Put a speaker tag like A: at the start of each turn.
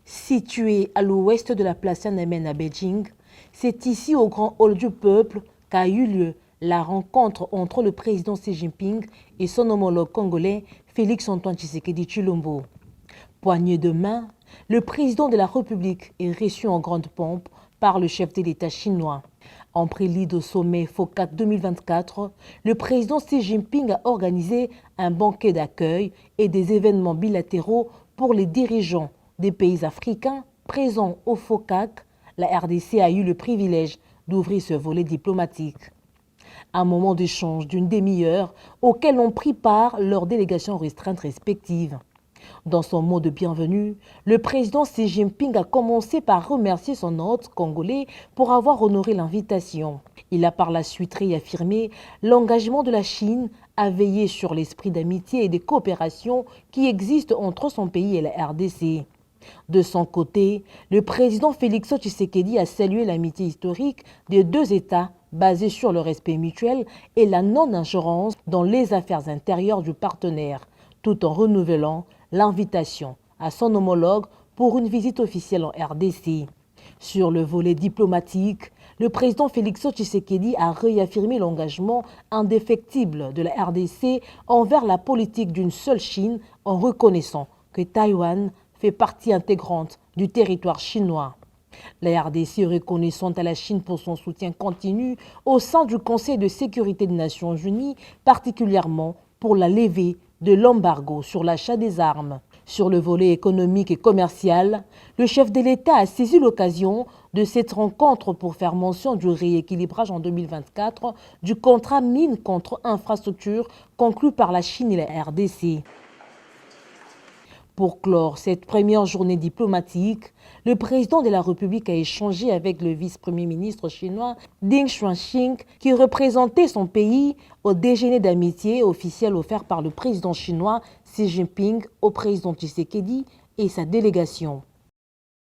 A: Situé à l'ouest de la place Tiananmen à Beijing, c'est ici au Grand Hall du Peuple qu'a eu lieu la rencontre entre le président Xi Jinping et son homologue congolais Félix-Antoine Tshisekedi Tshilombo. Poignée de main, le président de la République est reçu en grande pompe par le chef de l'État chinois. En prélude au sommet FOCAC 2024, le président Xi Jinping a organisé un banquet d'accueil et des événements bilatéraux pour les dirigeants des pays africains présents au FOCAC. La RDC a eu le privilège d'ouvrir ce volet diplomatique. Un moment d'échange d'une demi-heure auquel ont pris part leurs délégations restreintes respectives. Dans son mot de bienvenue, le président Xi Jinping a commencé par remercier son hôte congolais pour avoir honoré l'invitation. Il a par la suite réaffirmé l'engagement de la Chine à veiller sur l'esprit d'amitié et de coopération qui existe entre son pays et la RDC. De son côté, le président Félix Tshisekedi a salué l'amitié historique des deux États basée sur le respect mutuel et la non-ingérence dans les affaires intérieures du partenaire, tout en renouvelant l'invitation à son homologue pour une visite officielle en RDC. Sur le volet diplomatique, le président Félix Tshisekedi a réaffirmé l'engagement indéfectible de la RDC envers la politique d'une seule Chine en reconnaissant que Taïwan fait partie intégrante du territoire chinois. La RDC est reconnaissante à la Chine pour son soutien continu au sein du Conseil de sécurité des Nations Unies, particulièrement pour la levée de l'embargo sur l'achat des armes. Sur le volet économique et commercial, le chef de l'État a saisi l'occasion de cette rencontre pour faire mention du rééquilibrage en 2024 du contrat mine contre infrastructure conclu par la Chine et la RDC. Pour clore cette première journée diplomatique, le président de la République a échangé avec le vice-premier ministre chinois Ding Xuanqing qui représentait son pays au déjeuner d'amitié officiel offert par le président chinois Xi Jinping au président Tshisekedi et sa délégation.